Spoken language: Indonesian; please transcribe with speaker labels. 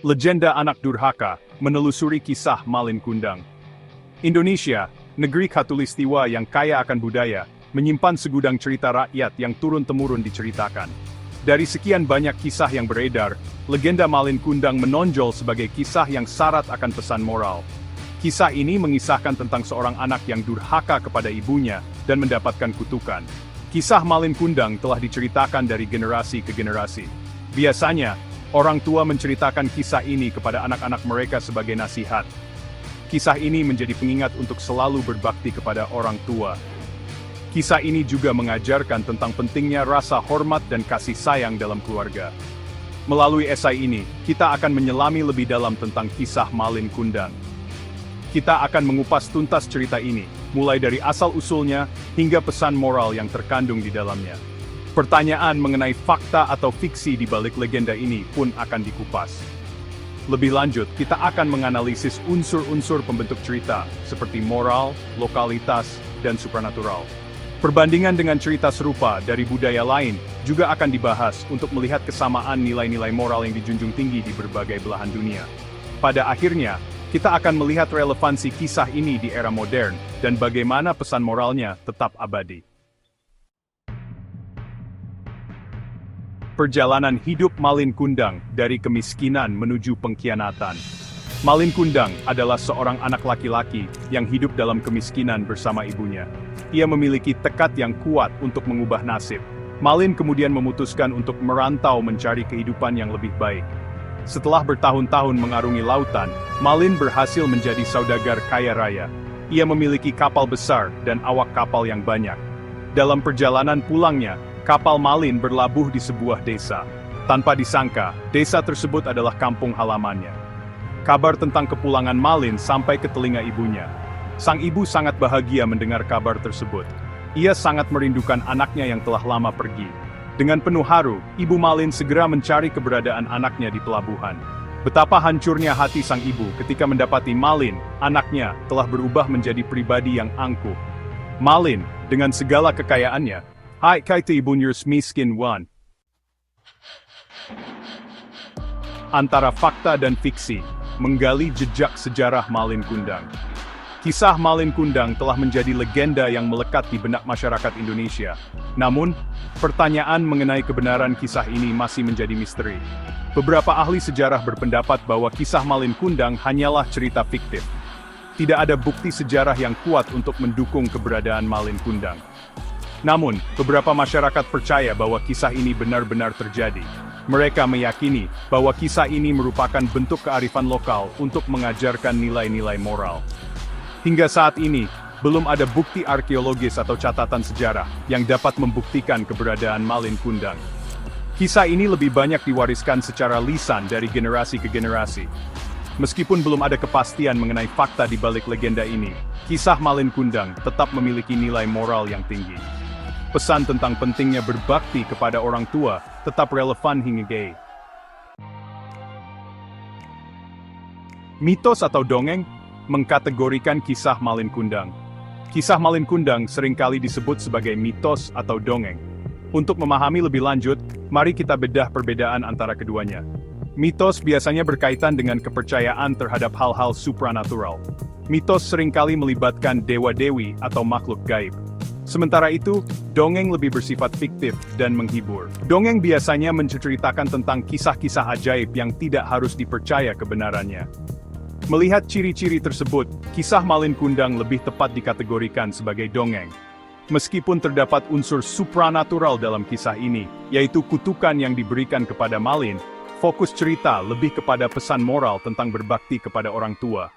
Speaker 1: Legenda Anak Durhaka, menelusuri kisah Malin Kundang. Indonesia, negeri khatulistiwa yang kaya akan budaya, menyimpan segudang cerita rakyat yang turun-temurun diceritakan. Dari sekian banyak kisah yang beredar, legenda Malin Kundang menonjol sebagai kisah yang syarat akan pesan moral. Kisah ini mengisahkan tentang seorang anak yang durhaka kepada ibunya dan mendapatkan kutukan. Kisah Malin Kundang telah diceritakan dari generasi ke generasi. Biasanya, orang tua menceritakan kisah ini kepada anak-anak mereka sebagai nasihat. Kisah ini menjadi pengingat untuk selalu berbakti kepada orang tua. Kisah ini juga mengajarkan tentang pentingnya rasa hormat dan kasih sayang dalam keluarga. Melalui esai ini, kita akan menyelami lebih dalam tentang kisah Malin Kundang. Kita akan mengupas tuntas cerita ini, mulai dari asal-usulnya hingga pesan moral yang terkandung di dalamnya. Pertanyaan mengenai fakta atau fiksi di balik legenda ini pun akan dikupas. Lebih lanjut, kita akan menganalisis unsur-unsur pembentuk cerita, seperti moral, lokalitas, dan supranatural. Perbandingan dengan cerita serupa dari budaya lain juga akan dibahas untuk melihat kesamaan nilai-nilai moral yang dijunjung tinggi di berbagai belahan dunia. Pada akhirnya, kita akan melihat relevansi kisah ini di era modern, dan bagaimana pesan moralnya tetap abadi. Perjalanan hidup Malin Kundang dari kemiskinan menuju pengkhianatan. Malin Kundang adalah seorang anak laki-laki yang hidup dalam kemiskinan bersama ibunya. Ia memiliki tekad yang kuat untuk mengubah nasib. Malin kemudian memutuskan untuk merantau mencari kehidupan yang lebih baik. Setelah bertahun-tahun mengarungi lautan, Malin berhasil menjadi saudagar kaya raya. Ia memiliki kapal besar dan awak kapal yang banyak. Dalam perjalanan pulangnya, kapal Malin berlabuh di sebuah desa. Tanpa disangka, desa tersebut adalah kampung halamannya. Kabar tentang kepulangan Malin sampai ke telinga ibunya. Sang ibu sangat bahagia mendengar kabar tersebut. Ia sangat merindukan anaknya yang telah lama pergi. Dengan penuh haru, ibu Malin segera mencari keberadaan anaknya di pelabuhan. Betapa hancurnya hati sang ibu ketika mendapati Malin, anaknya, telah berubah menjadi pribadi yang angkuh. Malin, dengan segala kekayaannya, hai kata ibunya miskin wan. Antara fakta dan fiksi, menggali jejak sejarah Malin Kundang. Kisah Malin Kundang telah menjadi legenda yang melekat di benak masyarakat Indonesia. Namun, pertanyaan mengenai kebenaran kisah ini masih menjadi misteri. Beberapa ahli sejarah berpendapat bahwa kisah Malin Kundang hanyalah cerita fiktif. Tidak ada bukti sejarah yang kuat untuk mendukung keberadaan Malin Kundang. Namun, beberapa masyarakat percaya bahwa kisah ini benar-benar terjadi. Mereka meyakini bahwa kisah ini merupakan bentuk kearifan lokal untuk mengajarkan nilai-nilai moral. Hingga saat ini, belum ada bukti arkeologis atau catatan sejarah yang dapat membuktikan keberadaan Malin Kundang. Kisah ini lebih banyak diwariskan secara lisan dari generasi ke generasi. Meskipun belum ada kepastian mengenai fakta di balik legenda ini, kisah Malin Kundang tetap memiliki nilai moral yang tinggi. Pesan tentang pentingnya berbakti kepada orang tua tetap relevan hingga kini. Mitos atau dongeng mengkategorikan kisah Malin Kundang. Kisah Malin Kundang seringkali disebut sebagai mitos atau dongeng. Untuk memahami lebih lanjut, mari kita bedah perbedaan antara keduanya. Mitos biasanya berkaitan dengan kepercayaan terhadap hal-hal supranatural. Mitos seringkali melibatkan dewa-dewi atau makhluk gaib. Sementara itu, dongeng lebih bersifat fiktif dan menghibur. Dongeng biasanya menceritakan tentang kisah-kisah ajaib yang tidak harus dipercaya kebenarannya. Melihat ciri-ciri tersebut, kisah Malin Kundang lebih tepat dikategorikan sebagai dongeng. Meskipun terdapat unsur supranatural dalam kisah ini, yaitu kutukan yang diberikan kepada Malin, fokus cerita lebih kepada pesan moral tentang berbakti kepada orang tua.